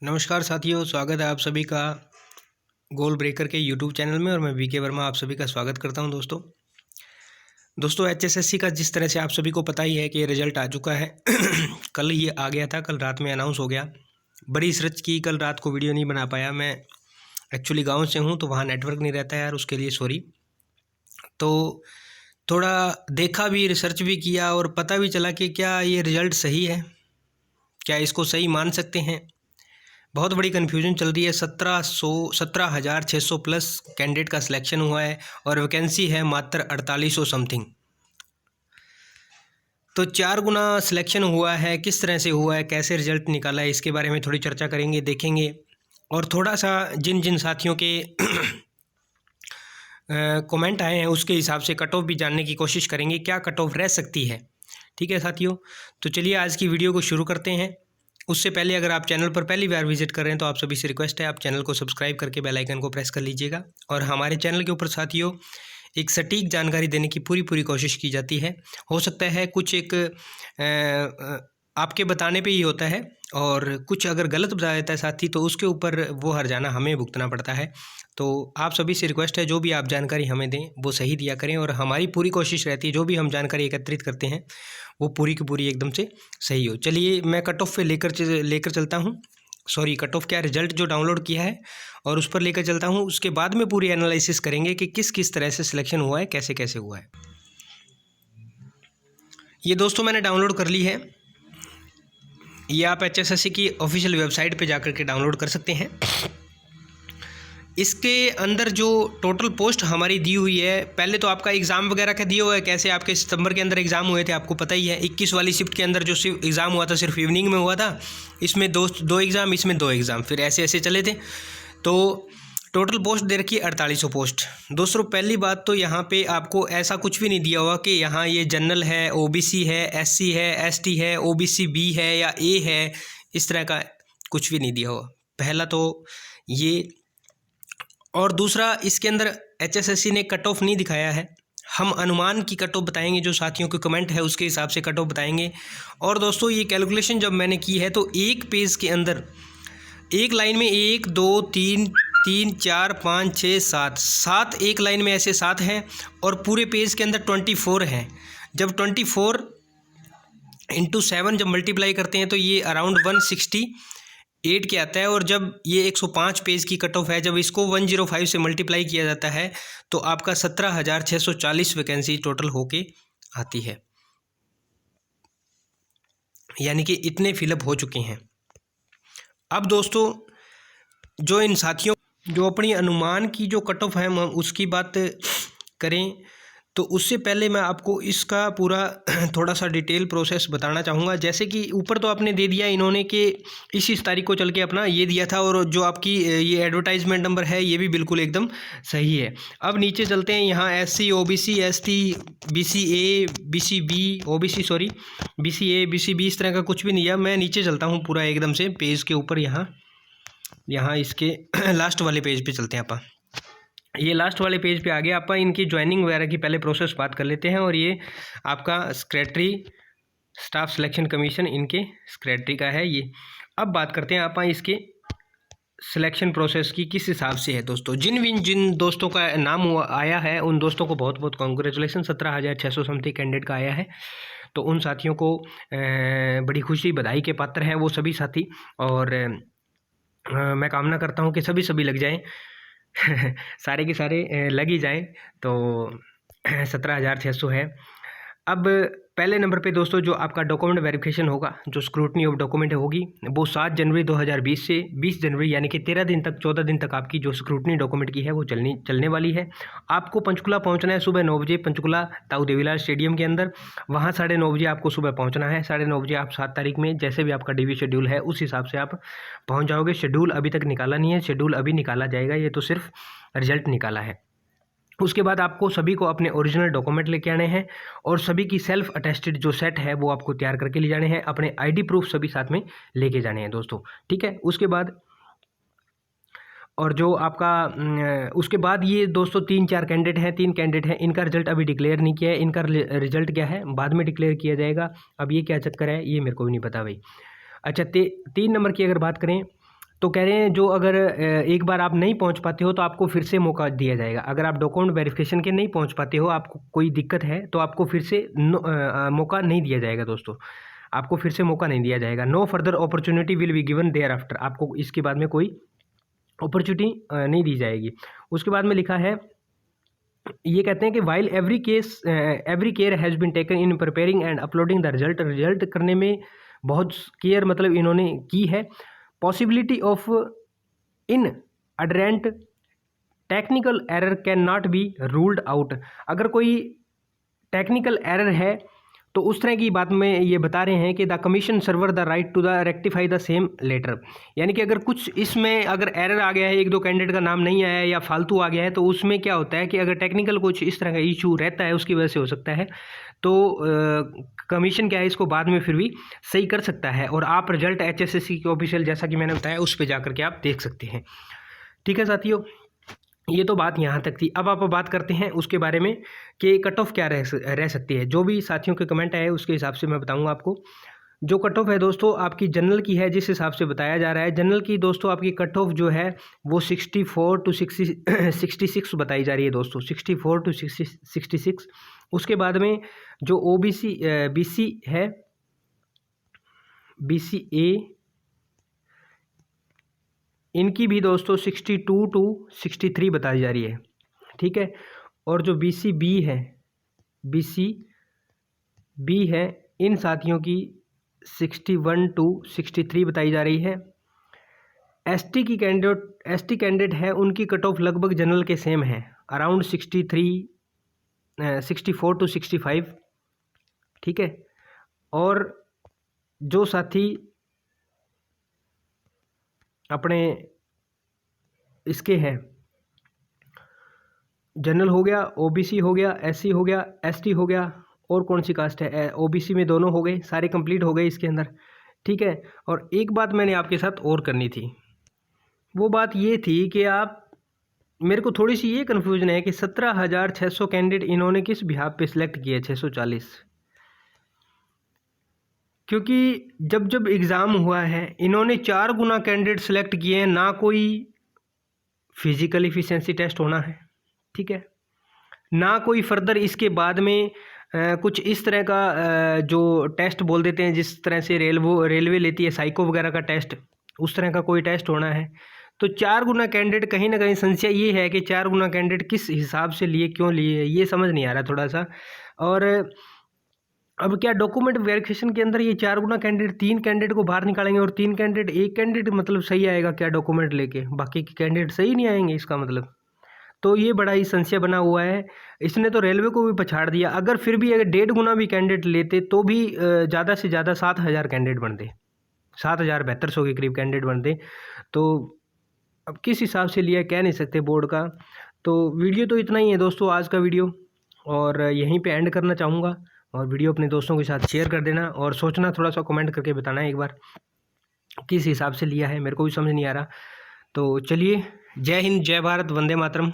नमस्कार साथियों, स्वागत है आप सभी का गोल ब्रेकर के यूट्यूब चैनल में। और मैं वीके वर्मा आप सभी का स्वागत करता हूं। दोस्तों एचएसएससी का जिस तरह से आप सभी को पता ही है कि रिजल्ट आ चुका है। कल ये आ गया था, कल रात में अनाउंस हो गया। बड़ी सर्च की, कल रात को वीडियो नहीं बना पाया। मैं एक्चुअली गाँव से हूँ तो वहाँ नेटवर्क नहीं रहता है यार, उसके लिए सॉरी। तो थोड़ा देखा भी, रिसर्च भी किया और पता भी चला कि क्या ये रिज़ल्ट सही है, क्या इसको सही मान सकते हैं। बहुत बड़ी कन्फ्यूजन चल रही है। 17,600 प्लस कैंडिडेट का सिलेक्शन हुआ है और वैकेंसी है मात्र 4800 समथिंग। तो 4 गुना सिलेक्शन हुआ है। किस तरह से हुआ है, कैसे रिजल्ट निकाला है, इसके बारे में थोड़ी चर्चा करेंगे, देखेंगे। और थोड़ा सा जिन जिन साथियों के कमेंट आए हैं उसके हिसाब से कट ऑफ भी जानने की कोशिश करेंगे, क्या कट ऑफ रह सकती है। ठीक है साथियों, तो चलिए आज की वीडियो को शुरू करते हैं। उससे पहले अगर आप चैनल पर पहली बार विजिट कर रहे हैं तो आप सभी से रिक्वेस्ट है, आप चैनल को सब्सक्राइब करके बेल आइकन को प्रेस कर लीजिएगा। और हमारे चैनल के ऊपर साथियों एक सटीक जानकारी देने की पूरी कोशिश की जाती है। हो सकता है कुछ एक आपके बताने पे ही होता है, और कुछ अगर गलत बता देता है साथी तो उसके ऊपर वो हर्जाना हमें भुगतना पड़ता है। तो आप सभी से रिक्वेस्ट है, जो भी आप जानकारी हमें दें वो सही दिया करें। और हमारी पूरी कोशिश रहती है जो भी हम जानकारी एकत्रित करते हैं वो पूरी की पूरी एकदम से सही हो। चलिए मैं कट ऑफ पे लेकर चलता हूँ। सॉरी, कट ऑफ क्या, रिजल्ट जो डाउनलोड किया है और उस पर लेकर चलता हूँ। उसके बाद में पूरी एनालिसिस करेंगे कि किस किस तरह से सिलेक्शन हुआ है, कैसे कैसे हुआ है। ये दोस्तों मैंने डाउनलोड कर ली है। ये आप एचएसएससी की ऑफिशियल वेबसाइट पे जाकर के डाउनलोड कर सकते हैं। इसके अंदर जो टोटल पोस्ट हमारी दी हुई है, पहले तो आपका एग्ज़ाम वगैरह का दिया हुआ है, कैसे आपके सितंबर के अंदर एग्ज़ाम हुए थे आपको पता ही है। 21 वाली शिफ्ट के अंदर जो सिर्फ एग्ज़ाम हुआ था, सिर्फ इवनिंग में हुआ था। इसमें दो एग्ज़ाम, इसमें 2 एग्ज़ाम, फिर ऐसे ऐसे चले थे। तो टोटल पोस्ट दे रखी है 4800 पोस्ट। दोस्तों पहली बात तो यहाँ पे आपको ऐसा कुछ भी नहीं दिया हुआ कि यहाँ ये जनरल है, ओबीसी है, एससी है, एसटी है, ओबीसी बी है या ए है, इस तरह का कुछ भी नहीं दिया हुआ। पहला तो ये। और दूसरा, इसके अंदर एचएसएससी ने कट ऑफ नहीं दिखाया है। हम अनुमान की कट ऑफ बताएंगे, जो साथियों के कमेंट है उसके हिसाब से कट ऑफ बताएंगे। और दोस्तों ये कैलकुलेशन जब मैंने की है तो एक पेज के अंदर एक लाइन में 1 2 3 3 4 5 6 7 एक लाइन में ऐसे 7 हैं, और पूरे पेज के अंदर 24 हैं। जब 24 × 7 जब मल्टीप्लाई करते हैं तो ये अराउंड 168 के आता है। और जब ये 105 पेज की कट ऑफ है, जब इसको 105 से मल्टीप्लाई किया जाता है तो आपका 17,640 वैकेंसी टोटल होके आती है। यानी कि इतने फिलअप हो चुके हैं। अब दोस्तों जो इन साथियों जो अपनी अनुमान की जो कट ऑफ है हम उसकी बात करें, तो उससे पहले मैं आपको इसका पूरा थोड़ा सा डिटेल प्रोसेस बताना चाहूँगा। जैसे कि ऊपर तो आपने दे दिया इन्होंने कि इस तारीख को चल के अपना ये दिया था, और जो आपकी ये एडवर्टाइजमेंट नंबर है ये भी बिल्कुल एकदम सही है। अब नीचे चलते हैं। यहाँ SC, OBC, ST, BCA, BCB, OBC sorry BCA, BCB इस तरह का कुछ भी नहीं है। मैं नीचे चलता हूँ पूरा एकदम से पेज के ऊपर। यहाँ इसके लास्ट वाले पेज पे चलते हैं आप। ये लास्ट वाले पेज पे आ गया। आप इनकी ज्वाइनिंग वगैरह की पहले प्रोसेस बात कर लेते हैं। और ये आपका सेक्रेटरी स्टाफ सिलेक्शन कमीशन, इनके सेक्रेटरी का है ये। अब बात करते हैं आप इसके सिलेक्शन प्रोसेस की किस हिसाब से है। दोस्तों जिन दोस्तों का नाम आया है उन दोस्तों को बहुत बहुत कॉन्ग्रेचुलेसन। 17,600 समथिंग कैंडिडेट का आया है, तो उन साथियों को बड़ी खुशी, बधाई के पात्र हैं वो सभी साथी। और मैं कामना करता हूँ कि सभी लग जाएं। सारे के सारे लग ही जाएं। तो 17,600 है। अब पहले नंबर पे दोस्तों जो आपका डॉक्यूमेंट वेरिफिकेशन होगा, जो स्क्रूटनी ऑफ डॉक्यूमेंट होगी, वो 7 जनवरी 2020 से 20 जनवरी यानी कि 13 दिन तक, 14 दिन तक आपकी जो स्क्रूटनी डॉक्यूमेंट की है वो चलने वाली है। आपको पंचकुला पहुंचना है सुबह 9 बजे, पंचकुला ताऊ देवीलाल स्टेडियम के अंदर। वहाँ 9:30 बजे आपको सुबह पहुँचना है। 9:30 बजे आप 7 तारीख में जैसे भी आपका डीवी शेड्यूल है उस हिसाब से आप पहुँच जाओगे। शेड्यूल अभी तक निकाला नहीं है, शेड्यूल अभी निकाला जाएगा, ये तो सिर्फ रिजल्ट निकाला है। उसके बाद आपको सभी को अपने ओरिजिनल डॉक्यूमेंट लेके आने हैं, और सभी की सेल्फ अटेस्टेड जो सेट है वो आपको तैयार करके ले जाने हैं। अपने आईडी प्रूफ सभी साथ में लेके जाने हैं दोस्तों, ठीक है। उसके बाद और जो आपका उसके बाद ये दोस्तों 3 कैंडिडेट हैं। इनका रिजल्ट अभी डिक्लेयर नहीं किया है। इनका रिजल्ट क्या है बाद में डिक्लेयर किया जाएगा। अब ये क्या चक्कर है ये मेरे को भी नहीं पता भाई। अच्छा 3 नंबर की अगर बात करें तो कह रहे हैं जो अगर एक बार आप नहीं पहुंच पाते हो तो आपको फिर से मौका दिया जाएगा। अगर आप डॉक्यूमेंट वेरिफिकेशन के नहीं पहुंच पाते हो, आपको कोई दिक्कत है, तो आपको फिर से मौका नहीं दिया जाएगा दोस्तों, आपको फिर से मौका नहीं दिया जाएगा। No further opportunity will be given thereafter, आपको इसके बाद में कोई अपॉर्चुनिटी नहीं दी जाएगी। उसके बाद में लिखा है, ये कहते हैं कि while every care has been taken in preparing and uploading the result करने में बहुत केयर मतलब इन्होंने की है। Possibility of in adherent technical error can not be ruled out, अगर कोई टेक्निकल एरर है तो उस तरह की बात में ये बता रहे हैं कि the commission serves the right to the rectify the same letter, यानी कि अगर कुछ इसमें अगर एरर आ गया है, एक दो कैंडिडेट का नाम नहीं आया है या फालतू आ गया है, तो उसमें क्या होता है कि अगर टेक्निकल कुछ इस तरह का इशू रहता है उसकी वजह से हो सकता है, तो कमीशन क्या है इसको बाद में फिर भी सही कर सकता है। और आप रिजल्ट HSSC के ऑफिशियल जैसा कि मैंने बताया उस पर जा करके आप देख सकते हैं। ठीक है साथियों, ये तो बात यहाँ तक थी। अब आप बात करते हैं उसके बारे में कि कट ऑफ क्या रह सकती है। जो भी साथियों के कमेंट आए उसके हिसाब से मैं बताऊंगा आपको। जो कट ऑफ है दोस्तों आपकी जनरल की है, जिस हिसाब से बताया जा रहा है जनरल की दोस्तों आपकी कट ऑफ जो है वो 64 टू 66 बताई जा रही है दोस्तों, 64 टू 66। उसके बाद में जो OBC BC है, BCA इनकी भी दोस्तों 62 टू 63 बताई जा रही है। ठीक है, और जो BCB है, BCB है, इन साथियों की 61 टू 63 बताई जा रही है। ST कैंडिडेट है, उनकी कट ऑफ लगभग जनरल के सेम है, अराउंड 64 टू 65। ठीक है, और जो साथी अपने इसके हैं, जनरल हो गया, OBC हो गया, SC हो गया, ST हो गया, और कौन सी कास्ट है, OBC में दोनों हो गए, सारे कंप्लीट हो गए इसके अंदर। ठीक है, और एक बात मैंने आपके साथ और करनी थी, वो बात ये थी कि आप मेरे को थोड़ी सी ये कन्फ्यूजन है कि 17,600 कैंडिडेट इन्होंने किस बिहाफ पे सिलेक्ट किए 640, क्योंकि जब एग्ज़ाम हुआ है इन्होंने 4 गुना कैंडिडेट सेलेक्ट किए हैं, ना कोई फिजिकल इफिशिएंसी टेस्ट होना है, ठीक है, ना कोई फर्दर इसके बाद में कुछ इस तरह का जो टेस्ट बोल देते हैं जिस तरह से रेलवे लेती है साइको वगैरह का टेस्ट, उस तरह का कोई टेस्ट होना है। तो 4 गुना कैंडिडेट, कहीं ना कहीं संशय ये है कि 4 गुना कैंडिडेट किस हिसाब से लिए, क्यों लिए, ये समझ नहीं आ रहा थोड़ा सा। और अब क्या डॉक्यूमेंट वेरिफिकेशन के अंदर ये 4 गुना कैंडिडेट 3 कैंडिडेट को बाहर निकालेंगे और 3 कैंडिडेट, एक कैंडिडेट मतलब सही आएगा क्या डॉक्यूमेंट लेके, बाकी के कैंडिडेट सही नहीं आएंगे इसका मतलब? तो ये बड़ा ही संशय बना हुआ है। इसने तो रेलवे को भी पछाड़ दिया। अगर फिर भी अगर 1.5 गुना भी कैंडिडेट लेते तो भी ज़्यादा से ज़्यादा 7,000 कैंडिडेट बनते, 7,072 के करीब कैंडिडेट बनते। तो अब किस हिसाब से लिया कह नहीं सकते बोर्ड का। तो वीडियो तो इतना ही है दोस्तों आज का वीडियो, और यहीं पे एंड करना चाहूँगा। और वीडियो अपने दोस्तों के साथ शेयर कर देना, और सोचना थोड़ा सा कमेंट करके बताना एक बार किस हिसाब से लिया है, मेरे को भी समझ नहीं आ रहा। तो चलिए, जय हिंद, जय भारत, वंदे मातरम।